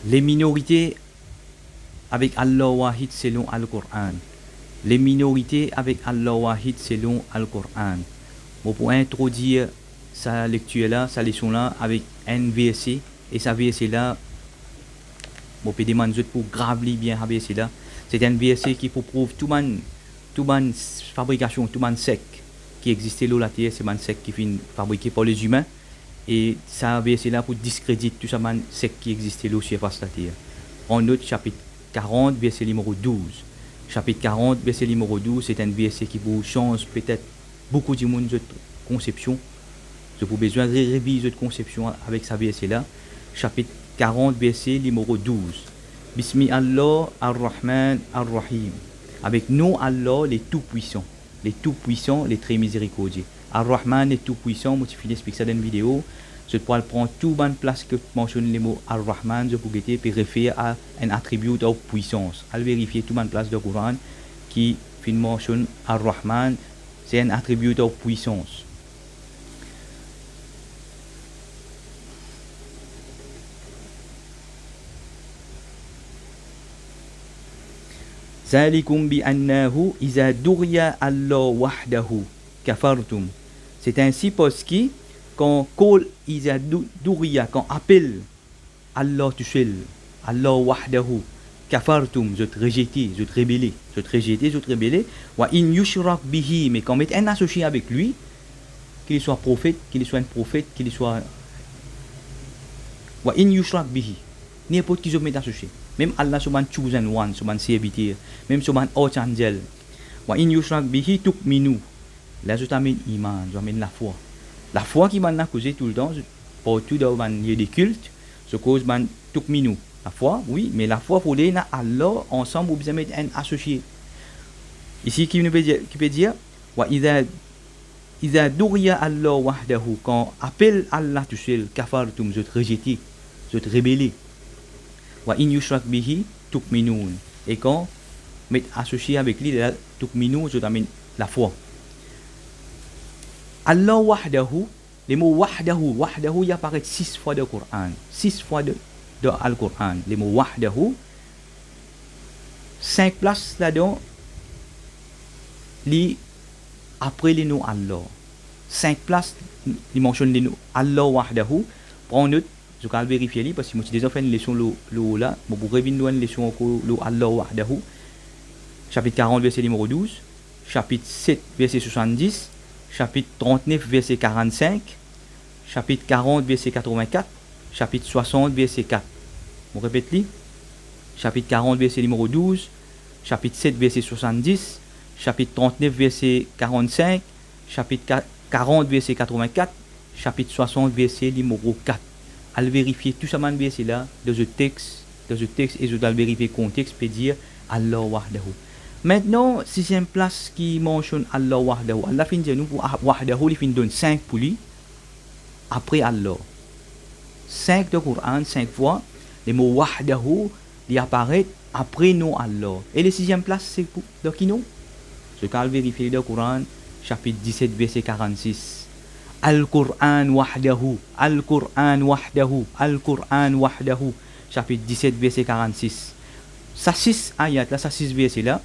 Les minorités avec Allah Wahid selon Al-Qur'an. Les minorités avec Allah Wahid selon Al-Qur'an. Bon, pour introduire sa lecture là, sa leçon là, avec un verset, et sa verset là, bon, peut demander pour graver bien à verset là. C'est un verset qui prouve tout man fabrication, tout man sec qui existait là la terre, c'est man sec qui finit fabriqué par les humains. Et ça verset là pour discréditer tout ça man sec qui existait là sur la terre. En autre chapitre 40, verset numéro 12. Chapitre 40, verset numéro 12, c'est un verset qui vous change peut-être beaucoup de monde de conception. Vous avez besoin de réviser votre conception avec ce verset-là. Chapitre 40, verset numéro 12. Bismi Allah ar-Rahman ar-Rahim. Avec nous, Allah, les tout-puissants. Les tout-puissants, les très miséricordieux. Ar-Rahman, les tout-puissants, moi, je finis d'expliquer ça dans une vidéo. Je pourrais prendre tout bonne place que mentionne les mots Ar-Rahman, je pourrais puis référer à un attribut de puissance. À vérifier tout bonne place de Coran qui mentionne Ar-Rahman, c'est un attribut de puissance. Zalikum bi annahu iza durya Allah wahdahu kafartum. C'est ainsi parce que quand call iza durya, quand appelle Allah tout seul, Allah wahdahu kafartum, je te rejeté, je te rébellé, je te rejeté, je te rébellé. Wa in yushrak bihi, mais quand met un associé avec lui, qu'il soit prophète, qu'il soit un prophète, qu'il soit wa in yushrak bihi, n'importe qui je met associé. Même Allah subhanahu chosen one, subhanahu serviteur, même subhanahu archangel. Wa in yushrak bihi tukminu. Là je t'amène iman, je t'amène la foi. La foi qui m'a accusé tout le temps, partout dans le lieu des cultes, je cause man tukminu. La foi, oui, mais la foi pour les na Allah ensemble, vous avez un associé. Ici qui peut dire wa idha duriya Allah wahdahu, quand appelle Allah tout seul, kafartum, je te rejeté, je te rébellé. Wa in yushrak bihi tukminun. Et quand met associé avec lui, tukminu, je t'amène la foi. Allah wahdahu, les mots wahdahu, il apparaît 6 fois dans le Coran. 6 fois dans le Coran. Les mots wahdahu, 5 places là-dedans, après les noms Allah. 5 places, il mentionne les noms Allah wahdahu. Prends note, je vais vérifier parce que moi, j'ai déjà fait une leçon là. Bon, pour revenir une leçon au Allah wahdahu. Chapitre 40, verset numéro 12. Chapitre 7, verset 70. Chapitre 39, verset 45. Chapitre 40, verset 84. Chapitre 60, verset 4. On répète li. Chapitre 40, verset numéro 12. Chapitre 7, verset 70. Chapitre 39, verset 45. Chapitre 40, verset 84. Chapitre 60, verset numéro 4. À vérifier tout ça, verset là, dans le texte, et je dois vérifier le contexte, peut dire Allah wahdahu. Maintenant, si c'est une place qui mentionne Allah wahdahu, Allah fin dire nous pour wahdahu, il fin donne 5 pour lui, après Allah. 5 de Coran, 5 fois, les mots wahdahu, ils apparaissent après nous Allah. Et la 6e place, c'est pour de qui nous? Je vais vérifier le Coran, chapitre 17, verset 46. Al-Qur'an wahdahu, Al-Qur'an wahdahu, Al-Qur'an wahdahu, chapitre 17, verset 46. Ça 6 ayat là, ça 6 verset là,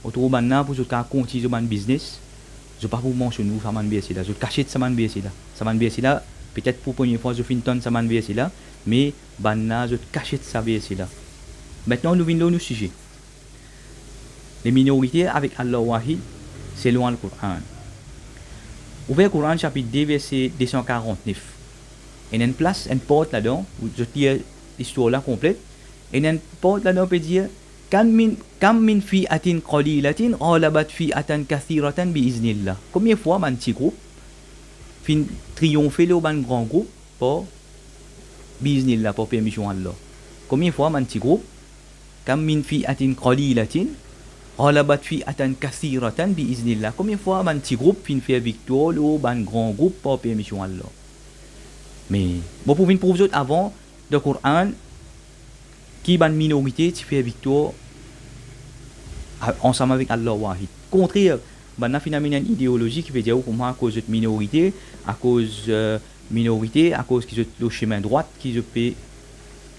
autour maintenant pour ce cas continuer mon business, je pas vous mentionner ça man verset là, je cacher ça man verset là. Ça man verset là, peut-être pour première fois je finis ton ça man verset là, mais banna je cacher ça verset là. Maintenant nous venons au sujet. Les minorités avec Allah wahid, c'est loin le Coran. Ouvrez le Coran chapitre 2 verset 249. Il y a une place, une porte là-dedans, où je lis l'histoire là complète. Et il y a une porte là-dedans peut dire Kam min fi'atin qalilatin ghalabat fi'atan kathiratan bi'iznillah. Combien de fois un petit groupe fin triompher le ban grand groupe pour bi'iznillah, pour permission Allah. Combien de fois un petit groupe Kam min fi'atin qalilatin ghalabat fi'atan kathiratan bi'iznillah. Combien de fois un petit groupe fin faire victoire le ban grand groupe pour permission Allah. Mais bon pour venir prouver avant le Coran qui ban minorité qui fait victoire ensemble avec Allah wahid. Contraire, ban finalement une idéologie qui veut dire comment à cause de minorité, à cause qu'ils ont le chemin droit, qu'ils ont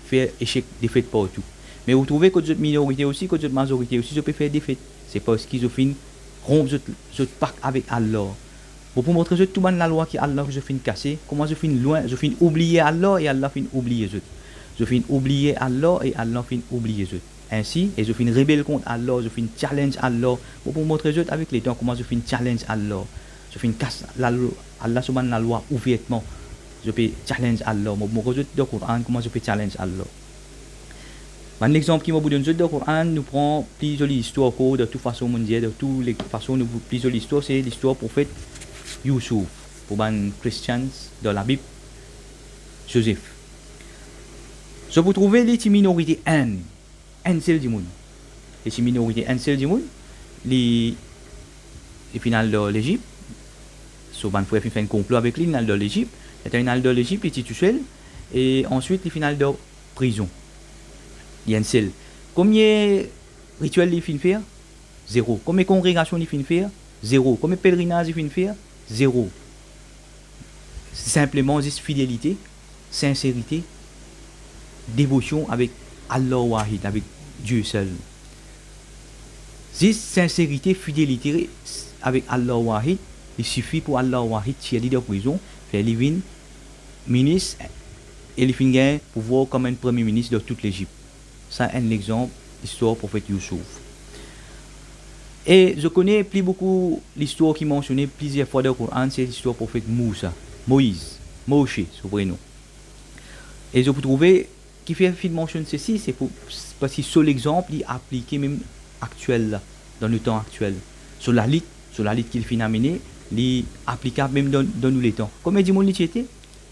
faire échec, défaite partout. Mais vous trouvez que votre minorité aussi, que votre majorité aussi, je peux faire défaite. C'est parce qu'ils ont fini rompre votre pacte avec Allah. Pour montrer tout le monde la loi qui Allah que je finis casser, comment je finis loin, je finis oublier Allah et Allah finis oublier eux. Je finis oublier Allah et Allah finis oublier eux. Ainsi, et je finis rebelle contre Allah, je finis challenge Allah. Pour montrer avec les temps comment je finis challenge Allah. Je finis casse la loi, Allah subhanahu la loi ouvertement. Je peux challenge Allah. Moi, je dans le Coran, comment je peux challenge Allah. Un exemple qui m'a donné dans le Coran, nous prenons plus jolie histoire de toute façon mondiale, de toutes les façons, nous plus jolie histoire, c'est l'histoire du prophète Youssouf, pour les chrétiens dans la Bible, Joseph. Je vous trouve les minorités un seul du monde. Les minorités un seul du monde, les finales de l'Égypte, souvent il faut faire un complot avec les finales de l'Égypte, les finales de l'Égypte, les tituels, et ensuite les finales de prison. Il y a un seul. Combien de rituels il finit faire? Zéro. Combien de congrégations il finit faire? Zéro. Combien de pèlerinages il finit faire? Zéro. Simplement juste fidélité, sincérité, dévotion avec Allah Wahid, avec Dieu seul. Juste sincérité, fidélité avec Allah Wahid, il suffit pour Allah Wahid tirer de prison, faire living ministre et il finit un pouvoir comme un premier ministre de toute l'Égypte. Ça un exemple l'histoire du prophète Youssouf. Et je connais plus beaucoup l'histoire qui mentionnée plusieurs fois dans le Coran, c'est l'histoire du prophète Moïse, Moshe, son vrai nom. Et je peux trouver qui fait mentionner ceci, c'est parce que c'est l'exemple il est appliqué même actuel là, dans le temps actuel. Sur la liste qu'il finit amener, il est applicable même dans nous les temps. Combien de monde il était?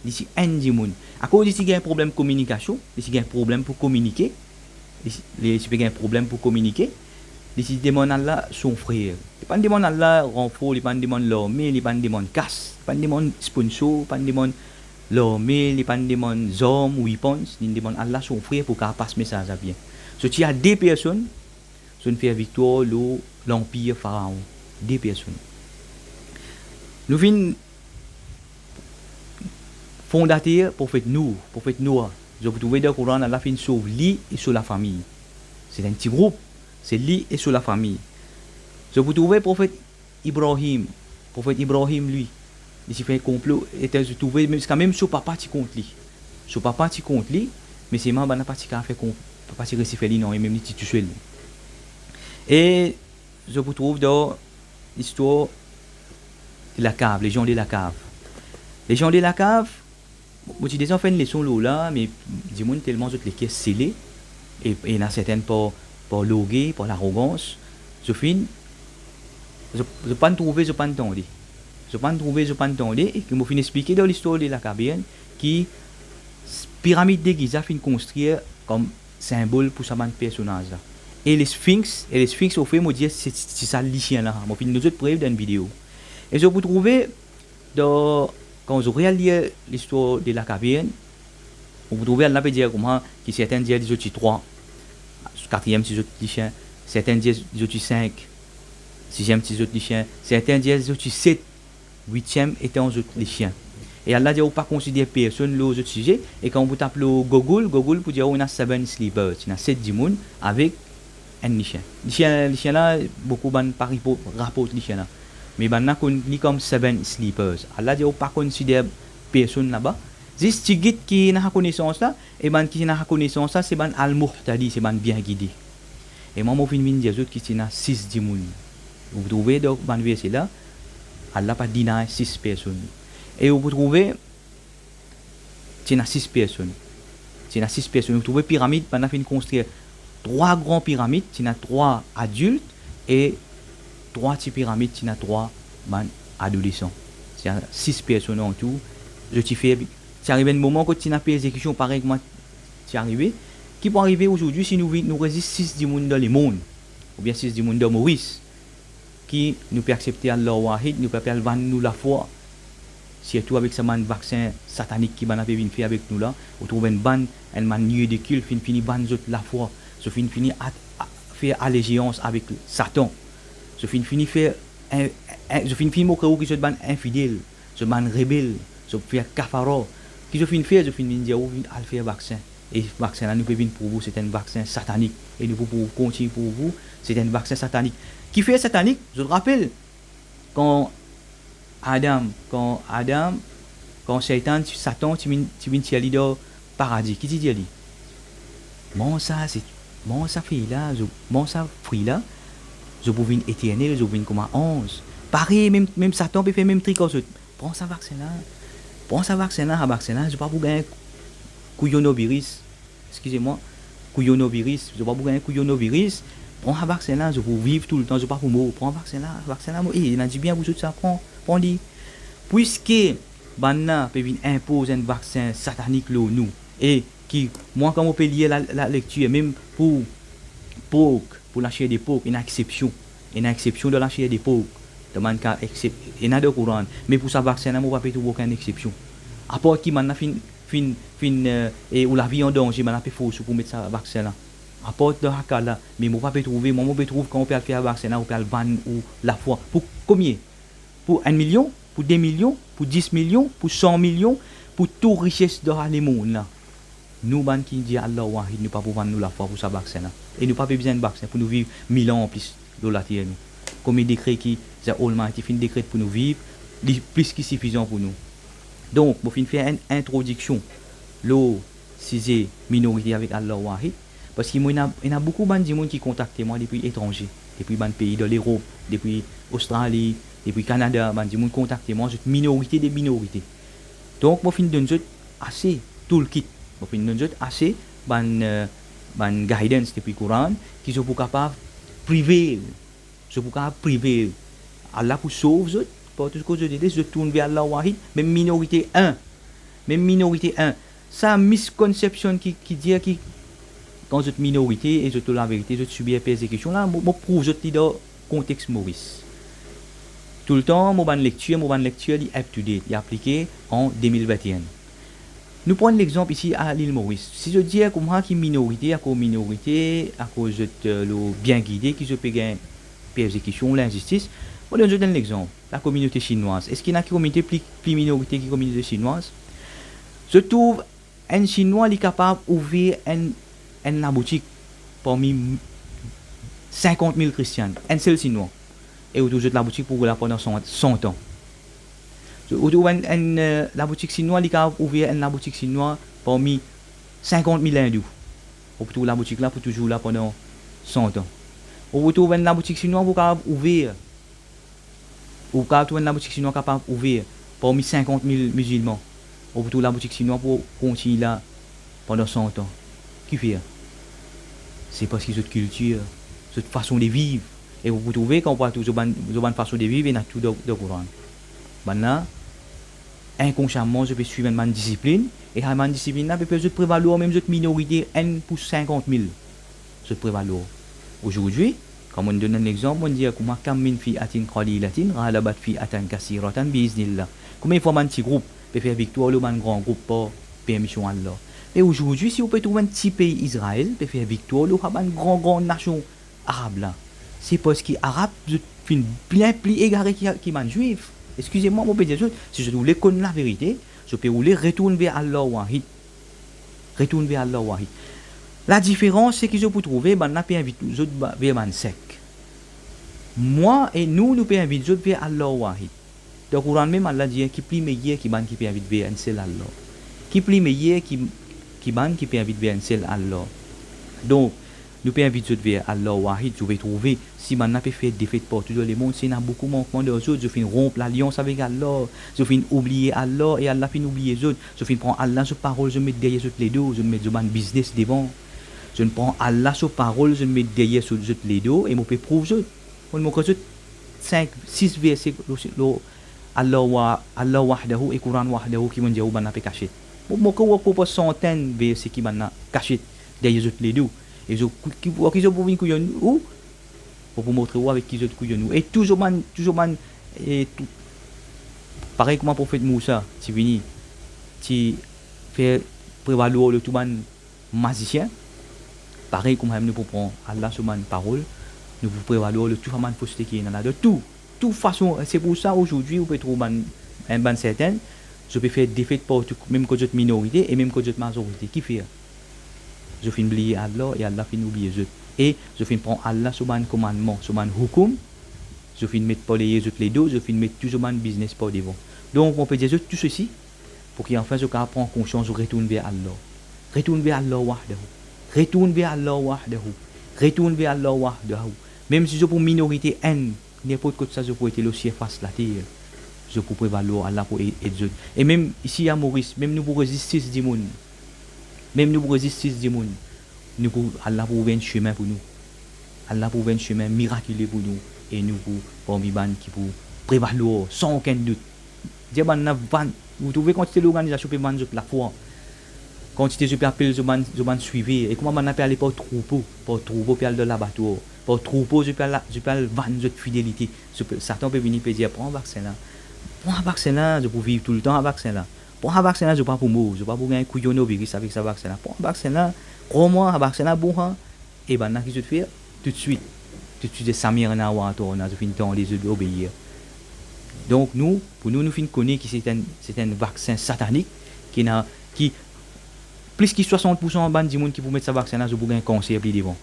D'ici un de monde. À cause d'ici il y a un problème de communication, d'ici il y a un problème pour communiquer, d'ici il y a un problème pour communiquer. D'ici demande Allah son frère. Il pas demande Allah renfort, il pas demande l'armée, il pas demande casse, il pas demande sponsor, il pas demande l'armée, il pas demande armes ou weapons, il demande Allah son frère pour qu'il passe message à bien. So il y a deux personnes qui ont fait victoire l'empire pharaon. Deux personnes. Nous venons fondateur prophète Noah. Je vous trouve dans le Coran, Allah fait sauve lui et sur la famille. C'est un petit groupe. C'est lui et sur la famille. Je vous trouve prophète Ibrahim. Prophète Ibrahim, lui, il s'est fait un complot. Et je trouve quand même son papa qui compte lui. Son papa qui compte lui, mais c'est moi qui a fait papa qui récifé lui, non, et même lui, tu Et je vous trouve dans l'histoire de la cave, les gens de la cave. Les gens de la cave, moi j'ai déjà fait une leçon là, mais dis-moi tellement les caisses scellées, et il y en a certaines par l'orgueil, par l'arrogance. Je finis, je pas trouver, je pas entendre. Je pas trouver, je pas entendre, et que me fin expliquer dans l'histoire de la Cabienne, qui pyramide de Giza fin construire comme symbole pour ce personnage là. Et les sphinx au fait me dire c'est ça le chien là. Moi fin nous autres preuve dans une vidéo. Et je vous trouver dans quand je regarde l'histoire de la Cabienne, vous trouvez là peut dire comment qui certains disent des autres 3, quatrième des autres chiens, certains disent des autres 5, sixième des autres chiens, certains disent des autres 7, huitième étant des autres chiens. Et Allah dit on pas considérer personne les autres sujets, et quand vous tapez Google pour dire on a 7 sleepers, il y a 7 dimons avec un chien. Les chiens là beaucoup par rapport les chiens là. Mais maintenant qu'on dit comme 7 sleepers. Allah dit on pas considérer personne là-bas. Juste petit guide qui n'a connaissance là, et ben qui n'a connaissance là, c'est ben al-muhtadi, c'est ben bien guidé. Et moi mon fin des autres qui n'a 6 dimons. Vous trouvez donc ben verset là, Allah pas dit 6 personnes. Et vous trouvez, il y a 6 personnes. Vous trouvez pyramide, pendant qu'on construire 3 grandes pyramides, il y a 3 adultes et 3 petites pyramides, il y a 3 adolescents. Il y a 6 personnes en tout. C'est arrivé un moment quand il y a une exécution pareil que moi, c'est arrivé. Qui peut arriver aujourd'hui si nous résistons 6 du monde dans le monde, ou bien 6 du monde de Maurice, qui nous peut accepter Allah Wahid, nous peut vendre nous la foi. Surtout avec ce vaccin satanique qui va faire avec nous là, on trouve une bande, une manière de culte, fini bande la foi, je fini faire allégeance avec Satan, je fini faire je fini moquer qui se bande infidèle, je bande rebelle, je faire kafara, qui je fini faire, je fini dire on à faire vaccin, Et vaccin là, nous pouvons pour vous, c'est un vaccin satanique. Et nous pouvons continuer pour vous, c'est un vaccin satanique. Qui fait satanique? Je te rappelle, quand Adam, quand Satan, Satan, tu viens aller dans le paradis, qui dit ali? Bon ça, c'est, bon ça fait là, bon ça fruit là, je peux venir éternel, je peux venir comme à 11. Pareil, même Satan peut faire même truc comme ça. Prends ça vaccin là, je pas pour gagner couillonovirus, excusez-moi, couillonovirus, je pas pour gagner couillonovirus. Prends un vaccin là, je peux vivre tout le temps, je pas pour mourir. Prends un vaccin là, il a dit bien vous ça, prends-le. Puisque Banna peut venir imposer un vaccin satanique là nous et qui moi quand on peut lire la lecture même pour la chair des pauvres une exception de la chair des pauvres demande qu'à il y a de Coran mais pour ça vaccin on va pas trouver aucune exception à part qui maintenant et ou la vie en danger maintenant peut force pour mettre ça vaccin là à part de cas là mais on va pas trouver quand on peut faire vaccin là on peut le vendre ou la foi pour combien pour 1 million pour 2 millions pour 10 millions pour 100 millions pour toute richesse de le monde là nous ban qui dit Allah wahid nous pas pour vendre nous la foi pour ça vaccin là et nous pas besoin de vaccin pour nous vivre 1000 ans en plus de la terre nous comme il décret qui the Almighty fin décret pour nous vivre plus que suffisant pour nous donc pour fin faire une introduction l'eau si minorité avec Allah wahid parce qu'il y a beaucoup de monde qui contactent moi depuis étranger depuis ban pays de l'Europe depuis Australie depuis Canada ban di monde contactent moi cette minorité des minorités donc moi fin donne assez tout le kit moi fin donne assez ban guidance depuis Coran qui sont pour capable privé Allah pour sauver pour tout ce que je dis je tourne vers Allah wahid même minorité 1 ça misconception qui dit qui quand cette minorité et je te la vérité je subis persécution là moi prouve je te dans contexte Maurice tout le temps mon lecture est up to date est appliqué en 2021. Nous prenons l'exemple ici à l'île Maurice. Si je dis comment qui minorité à cause de le bien guidé qui se peut gagner persécution l'injustice, moi je donne l'exemple la communauté chinoise. Est-ce qu'il y a une communauté plus minorité que la communauté chinoise? Je trouve un chinois est capable d'ouvrir une boutique parmi 50 000 chrétiens, un seul chinois. Et autour de la boutique pour la pendant 100 ans. Autour la boutique chinoise, il a ouvert la boutique chinoise parmi 50 000 hindous. Autour la boutique là pour toujours là pendant 100 ans. Autour la boutique chinoise, vous pouvez ouvrir. Ou autour la boutique chinoise capable d'ouvrir parmi 50 000 musulmans. Autour la boutique chinoise pour continuer là pendant 100 ans. Qui fait? C'est parce qu'ils ont cette culture, cette façon de vivre. Et vous trouvez qu'on voit toujours une façon de vivre et tout de Coran. Maintenant, inconsciemment, je peux suivre une discipline. Et cette discipline-là peut faire prévaloir même cette minorité 1 pour 50 000. Ce prévaloir. Aujourd'hui, comme on donne un exemple, on dit comment min fi atin qalilatin ghalabat fi atan kasiratan biiznillah. Combien de fois un petit groupe peut faire victoire ou un grand groupe par permission Allah. Et aujourd'hui, si on peut trouver un petit pays Israël peut faire victoire ou une grande nation arabe là. C'est parce que les Arabes sont bien plus égarés que les Juifs. Excusez-moi, mon petit, si je voulais connaître la vérité, je peux retourner vers Allah wahid. La différence, c'est que je peux trouver, on peut inviter les autres vers un sec. Moi et nous pouvons inviter les autres vers Allah wahid. Dans le Coran même, Allah dit qu'il est meilleur qui peut inviter vers un seul Allah. Qui est meilleur qui peut inviter vers un seul Allah. Donc, nous pouvons inviter vers Allah wahid, je vais trouver si maintenant peut faire des fêtes partout dans le monde, s'il y a beaucoup de manquements de autres, je finis rompre l'alliance avec Allah, je finis oublier Allah et Allah finit oublier les autres, je finis prendre Allah sur parole, je mets derrière les dos, je mets un business devant, je ne prends Allah sur parole, je mets derrière les dos et je peux prouver on me connaît 5 6 versets Allah wahdahu et Coran wahdahu qui vont dire où on a caché. Moi je peux centaines de versets qui vont caché derrière les dos. Et je qui je pour venir couillon ou pour vous montrer où avec qui je couillon et toujours et tout pareil comme le prophète Moussa qui vient qui fait prévaloir le tout man magicien pareil comme nous pour prendre Allah sur man parole nous pour prévaloir le tout man fausseté qui est là de toute façon c'est pour ça aujourd'hui vous pouvez trouver un ban certain je peux faire des fêtes pour même que d'autres minorités et même que d'autres majorités qui fait je finis oublier Allah et Allah finit oublier eux. Et je finis prendre Allah sur un commandement, sur un hukum, je finis mettre pas les autres les dos, je finis mettre toujours un business par devant. Donc on peut dire tout ceci pour qu'enfin je prenne conscience, je retourne vers Allah. Retourne vers Allah wahdahu. Retourne vers Allah wahdahu. Retourne vers Allah wahdahu. Même si je pour minorité N, n'importe quoi de ça, je peux être le ciel face la terre. Je peux prévaloir Allah pour aider eux. Et même ici à Maurice, même nous pour résister du monde, même nous pour résister du monde, nous pour Allah pour ouvrir un chemin pour nous. Allah pour ouvrir un chemin miraculeux pour nous. Et nous pour ban qui pour prévaloir sans aucun doute. Dire vous trouvez quand c'était l'organisation pour ban la foi. Quand c'était je peux appeler je ban suivre et comment on appelle pas troupeau pour aller de l'abattoir. Pour troupeau je peux vendre de fidélité. Certains peuvent venir et dire prends un vaccin là. Prends un vaccin là, je peux vivre tout le temps un vaccin là. Prends un vaccin là, je pas pour mourir, je pas pour gagner couillonnovirus avec ce vaccin là. Prends un vaccin là, crois-moi, un vaccin là bon hein. Et ben là qui je te fais tout de suite Samir na wa to na je finis temps les obéir. Donc nous pour nous fin connaître que c'est un vaccin satanique qui plus que 60% ban du monde qui pour mettre ce vaccin là je pour gagner cancer plus devant.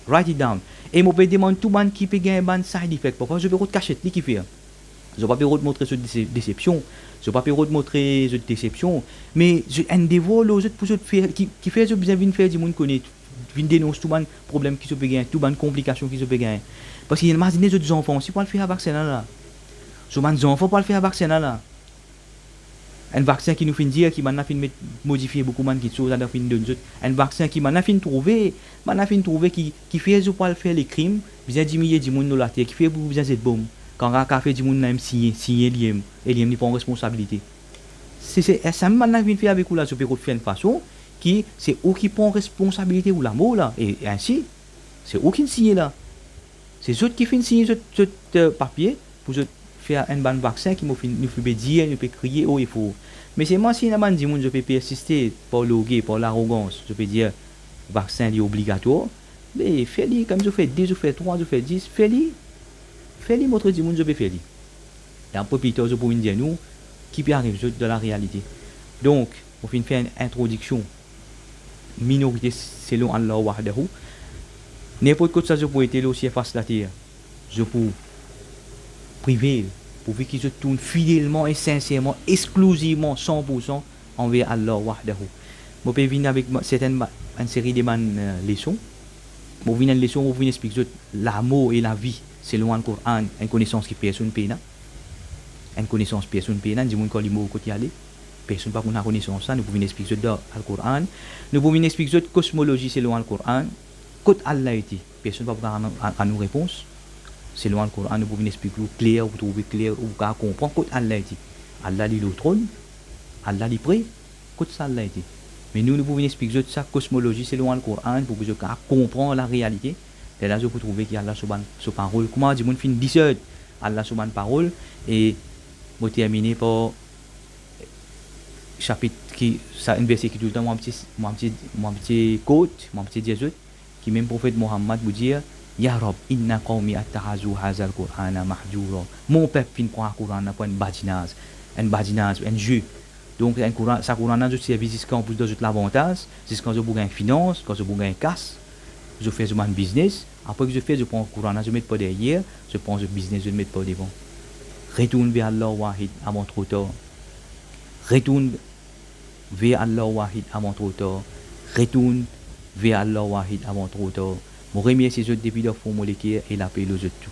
Write it down. Et moi peut demander tout ban qui peut gagner ban side effect pourquoi je vais te cacher qui fait. Je ne vais pas montrer cette déception, je ne vais pas montrer cette déception, mais un dévot pour faire qui fait je bien venir faire du monde connaître, venir dénoncer tout ban problème qui se peut gagner, tout ban complication qui se peut gagner. Parce qu'il imagine les enfants si pas le faire un vaccin là. So ban enfants pas le faire un vaccin là. Un vaccin qui nous fait dire qui maintenant fin modifier beaucoup de choses dans fin de nous. Un vaccin qui maintenant fin trouver qui fait je pas le faire les crimes, bien diminuer du monde dans la terre, qui fait pour bien cette bombe. Quand un café du monde même signé l'iem et l'iem n'est pas en responsabilité. C'est ça maintenant vient faire avec vous là je peux faire une façon qui c'est eux qui prend responsabilité ou la mot là et ainsi c'est eux qui signe là. C'est eux qui font signer ce papier pour faire un bon vaccin qui nous fait dire, nous peut crier oh il faut. Mais c'est moi si la man du monde je peux persister par l'orgueil, par l'arrogance, je peux dire vaccin est obligatoire. Mais fais-le comme je fais 2, je fais 3, je fais 10, fais-le montre du monde je peux faire. Et après plus tard je peux dire nous qui peut arriver de la réalité. Donc on fait une introduction minorité selon Allah wahdahu. N'importe quoi ça je peux être là aussi face la terre. Je peux priver pour que je tourne fidèlement et sincèrement, exclusivement 100% envers Allah wahdahu. Je peux venir avec une série de leçons. Je vais venir une leçon où je vais expliquer l'amour et la vie selon le Coran, une connaissance qui personne ne une connaissance personne ne peut. Du monde quand il mot côté aller. Personne pas qu'on a connaissance ça. Nous pouvons expliquer dans le Coran. Nous pouvons expliquer la cosmologie selon le Coran. Côté Allah était. Personne pas pour nous réponse. Selon le Coran, nous pouvons expliquer clair, vous trouver clair, ou comprendre côté Allah était. Allah est le trône. Allah est prêt. Côté ça Allah était. Mais nous pouvons expliquer ça cosmologie selon le Coran pour que je comprenne la réalité. Et là, je peux trouver qu'il y a Allah sur parole. Comment du monde finit 10 heures Allah sur parole et je vais terminer par chapitre qui ça un verset qui tout le temps mon petit quote mon petit Jésus qui même prophète Mohammed vous dire ya Rab inna qawmi attahazu hadha al-Qur'ana mahjura mon peuple fin prend le Coran pour un jeu donc un Coran ça Coran je servi jusqu'en plus d'autres l'avantage jusqu'en je bouge finance quand je bouge casse je fais mon business après que je fais je prends le Coran je mets pas derrière je prends le business je mets pas devant. Retourne vers Allah wahid avant trop tard. Retourne vers Allah wahid avant trop tard. Retourne vers Allah wahid avant trop tard. Mon remercie les autres depuis leur fond moléculaire et la paix aux autres.